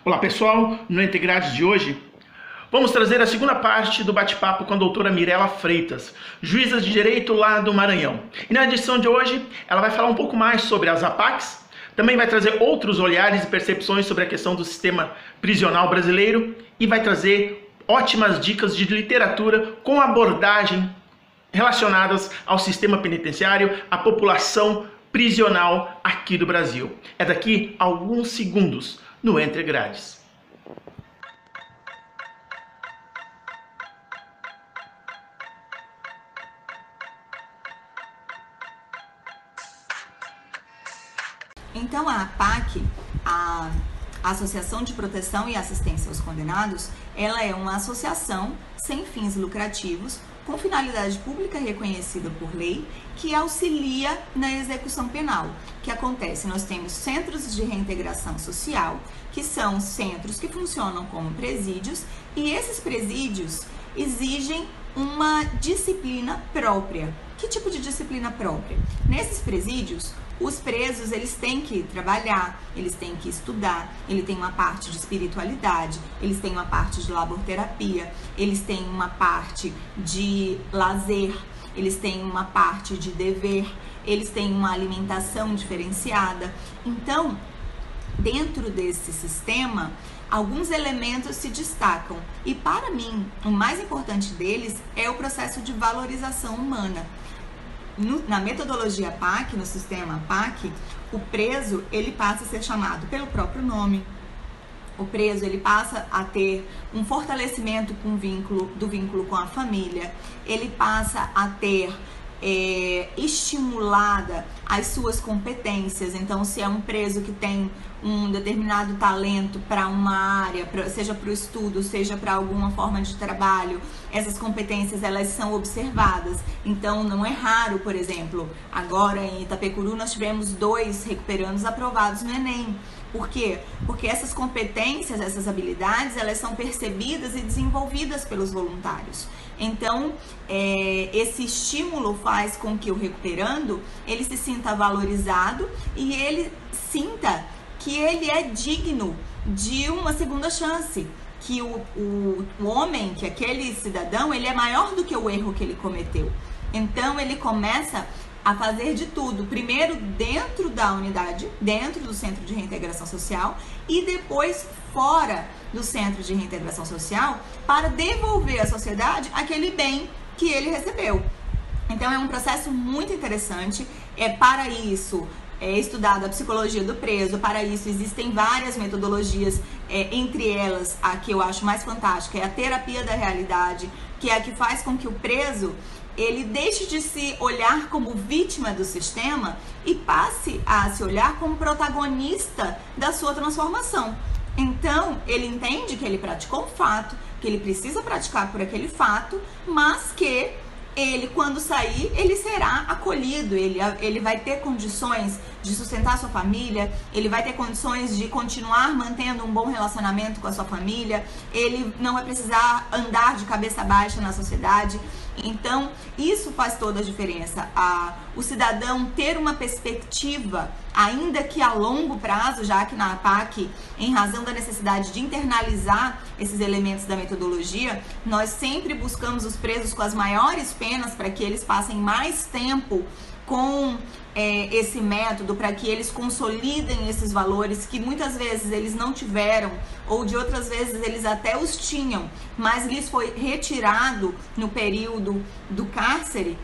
Olá pessoal, no Entre Grades de hoje vamos trazer a segunda parte do bate-papo com a doutora Mirela Freitas, juíza de direito lá do Maranhão. E na edição de hoje ela vai falar um pouco mais sobre as APACs, também vai trazer outros olhares e percepções sobre a questão do sistema prisional brasileiro e vai trazer ótimas dicas de literatura com abordagem relacionadas ao sistema penitenciário, à população prisional aqui do Brasil. É daqui a alguns segundos no Entre Grades. Então a APAC, a Associação de Proteção e Assistência aos Condenados, ela é uma associação sem fins lucrativos, com finalidade pública reconhecida por lei, que auxilia na execução penal. O que acontece? Nós temos centros de reintegração social, que são centros que funcionam como presídios, e esses presídios exigem uma disciplina própria. Que tipo de disciplina própria? Nesses presídios, os presos, eles têm que trabalhar, eles têm que estudar, ele tem uma parte de espiritualidade, eles têm uma parte de laborterapia, eles têm uma parte de lazer, eles têm uma parte de dever, eles têm uma alimentação diferenciada. Então, dentro desse sistema, alguns elementos se destacam. E para mim, o mais importante deles é o processo de valorização humana. Na metodologia PAC, no sistema PAC, o preso, ele passa a ser chamado pelo próprio nome. O preso, ele passa a ter um fortalecimento do vínculo com a família. Ele passa a ter estimulada as suas competências. Então, se é um preso que tem um determinado talento para uma área, seja para o estudo, seja para alguma forma de trabalho, essas competências elas são observadas. Então, não é raro, por exemplo, agora em Itapecuru nós tivemos 2 recuperandos aprovados no Enem. Por quê? Porque essas competências, essas habilidades, elas são percebidas e desenvolvidas pelos voluntários. Então, esse estímulo faz com que o recuperando, ele se sinta valorizado e ele sinta que ele é digno de uma segunda chance, que o homem, que aquele cidadão, ele é maior do que o erro que ele cometeu. Então, ele começa a fazer de tudo, primeiro dentro da unidade, dentro do centro de reintegração social e depois fora do centro de reintegração social para devolver à sociedade aquele bem que ele recebeu. Então é um processo muito interessante, para isso é estudada a psicologia do preso, para isso existem várias metodologias, entre elas a que eu acho mais fantástica é a terapia da realidade, que é a que faz com que o preso ele deixe de se olhar como vítima do sistema e passe a se olhar como protagonista da sua transformação. Então, ele entende que ele praticou um fato, que ele precisa praticar por aquele fato, mas que ele, quando sair, ele será acolhido, ele vai ter condições de sustentar a sua família, ele vai ter condições de continuar mantendo um bom relacionamento com a sua família, ele não vai precisar andar de cabeça baixa na sociedade. Então, isso faz toda a diferença. O cidadão ter uma perspectiva, ainda que a longo prazo, já que na APAC, em razão da necessidade de internalizar esses elementos da metodologia, nós sempre buscamos os presos com as maiores penas para que eles passem mais tempo com esse método, para que eles consolidem esses valores que muitas vezes eles não tiveram, ou de outras vezes eles até os tinham, mas lhes foi retirado no período do cárcere.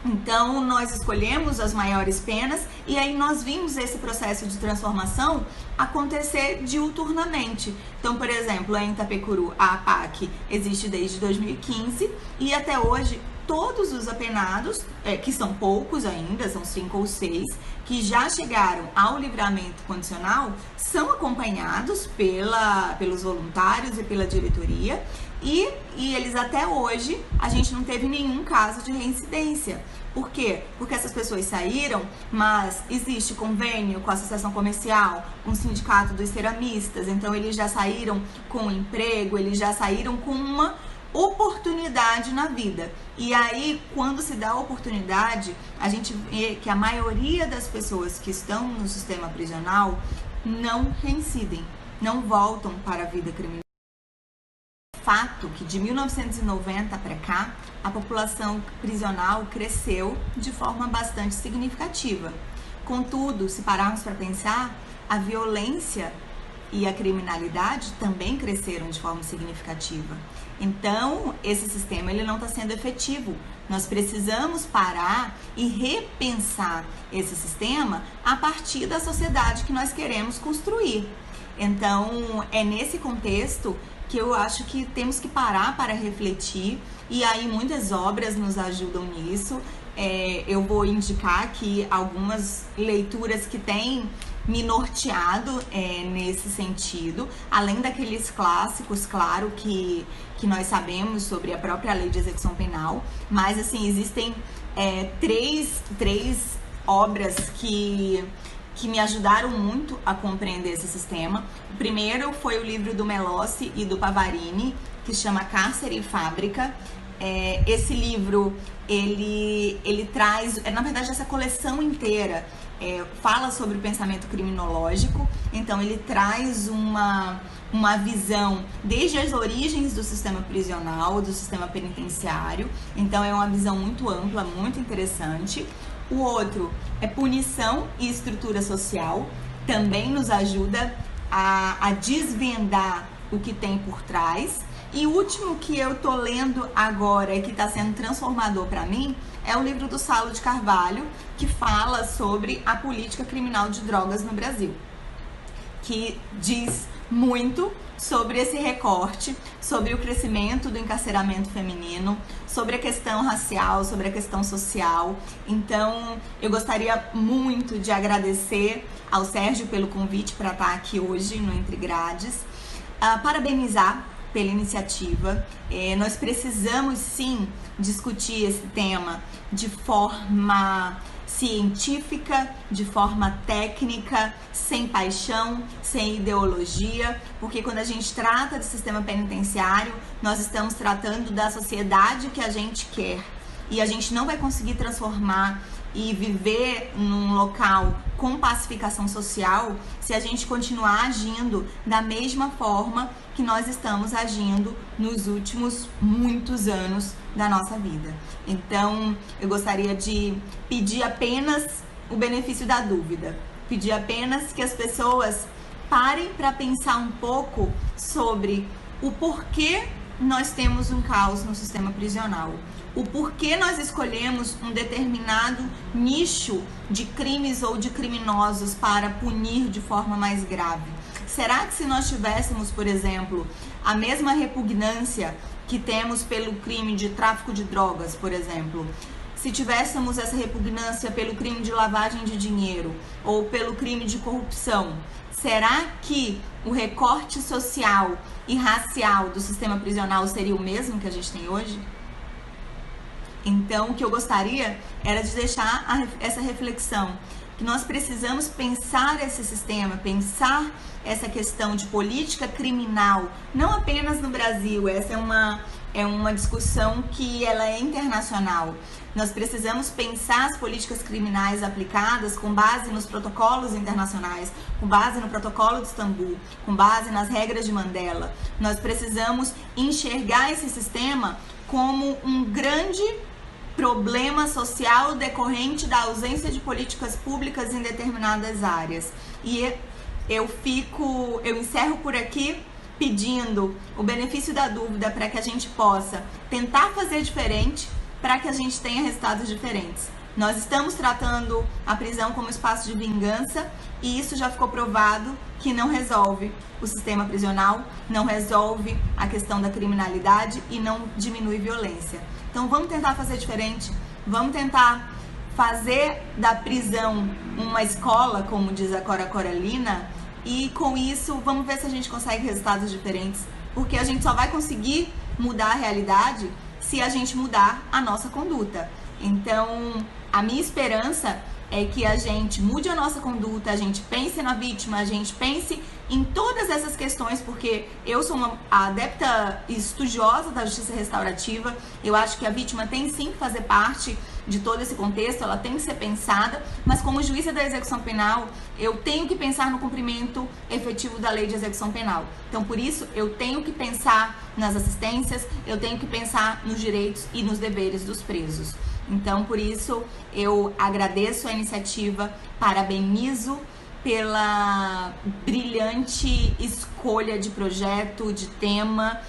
Então, nós escolhemos as maiores penas e aí nós vimos esse processo de transformação acontecer diuturnamente. Então, por exemplo, em Itapecuru, a APAC existe desde 2015 e até hoje todos os apenados, que são poucos ainda, são 5 ou 6, que já chegaram ao livramento condicional, são acompanhados pelos voluntários e pela diretoria e eles até hoje, a gente não teve nenhum caso de reincidência. Por quê? Porque essas pessoas saíram, mas existe convênio com a associação comercial, com o sindicato dos ceramistas, então eles já saíram com emprego, eles já saíram com uma oportunidade na vida. E aí, quando se dá a oportunidade, a gente vê que a maioria das pessoas que estão no sistema prisional não reincidem. não voltam para a vida criminosa. Fato que de 1990 para cá, a população prisional cresceu de forma bastante significativa. Contudo, se pararmos para pensar, a violência e a criminalidade também cresceram de forma significativa. Então, esse sistema ele não está sendo efetivo. Nós precisamos parar e repensar esse sistema a partir da sociedade que nós queremos construir. Então, é nesse contexto que eu acho que temos que parar para refletir, e aí muitas obras nos ajudam nisso. Eu vou indicar aqui algumas leituras que têm me norteado nesse sentido, além daqueles clássicos, claro, que nós sabemos sobre a própria lei de execução penal, mas assim, existem três obras que me ajudaram muito a compreender esse sistema. O primeiro foi o livro do Melossi e do Pavarini, que chama Cárcere e Fábrica. Esse livro, ele traz, na verdade, essa coleção inteira fala sobre o pensamento criminológico. Então ele traz uma visão desde as origens do sistema prisional, do sistema penitenciário. Então é uma visão muito ampla, muito interessante. O outro é Punição e Estrutura Social, também nos ajuda a desvendar o que tem por trás. E o último que eu tô lendo agora e que está sendo transformador para mim é o livro do Saulo de Carvalho, que fala sobre a política criminal de drogas no Brasil, que diz muito sobre esse recorte, sobre o crescimento do encarceramento feminino, sobre a questão racial, sobre a questão social. Então, eu gostaria muito de agradecer ao Sérgio pelo convite para estar aqui hoje no Entre Grades, parabenizar pela iniciativa. Nós precisamos sim discutir esse tema de forma científica, de forma técnica, sem paixão, sem ideologia, porque quando a gente trata de sistema penitenciário, nós estamos tratando da sociedade que a gente quer, e a gente não vai conseguir transformar e viver num local com pacificação social se a gente continuar agindo da mesma forma que nós estamos agindo nos últimos muitos anos da nossa vida. Então, eu gostaria de pedir apenas o benefício da dúvida, pedir apenas que as pessoas parem para pensar um pouco sobre o porquê nós temos um caos no sistema prisional, o porquê nós escolhemos um determinado nicho de crimes ou de criminosos para punir de forma mais grave. Será que se nós tivéssemos, por exemplo, a mesma repugnância que temos pelo crime de tráfico de drogas, por exemplo, se tivéssemos essa repugnância pelo crime de lavagem de dinheiro ou pelo crime de corrupção, será que o recorte social e racial do sistema prisional seria o mesmo que a gente tem hoje? Então, o que eu gostaria era de deixar essa reflexão, que nós precisamos pensar esse sistema, pensar essa questão de política criminal, não apenas no Brasil. Essa é uma discussão que ela é internacional. Nós precisamos pensar as políticas criminais aplicadas com base nos protocolos internacionais, com base no protocolo de Istambul, com base nas regras de Mandela. Nós precisamos enxergar esse sistema como um grande problema social decorrente da ausência de políticas públicas em determinadas áreas. E eu encerro por aqui pedindo o benefício da dúvida para que a gente possa tentar fazer diferente, para que a gente tenha resultados diferentes. Nós estamos tratando a prisão como espaço de vingança, e isso já ficou provado que não resolve o sistema prisional, não resolve a questão da criminalidade e não diminui violência. Então vamos tentar fazer diferente, vamos tentar fazer da prisão uma escola, como diz a Cora Coralina, e com isso vamos ver se a gente consegue resultados diferentes, porque a gente só vai conseguir mudar a realidade se a gente mudar a nossa conduta. Então, a minha esperança é que a gente mude a nossa conduta, a gente pense na vítima, a gente pense em todas essas questões, porque eu sou uma adepta estudiosa da justiça restaurativa. Eu acho que a vítima tem sim que fazer parte de todo esse contexto, ela tem que ser pensada, mas como juíza da execução penal, eu tenho que pensar no cumprimento efetivo da lei de execução penal. Então, por isso, eu tenho que pensar nas assistências, eu tenho que pensar nos direitos e nos deveres dos presos. Então, por isso, eu agradeço a iniciativa, parabenizo pela brilhante escolha de projeto, de tema,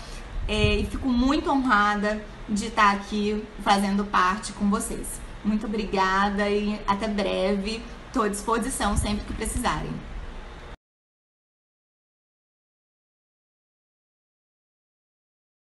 e fico muito honrada de estar aqui fazendo parte com vocês. Muito obrigada e até breve. Estou à disposição sempre que precisarem.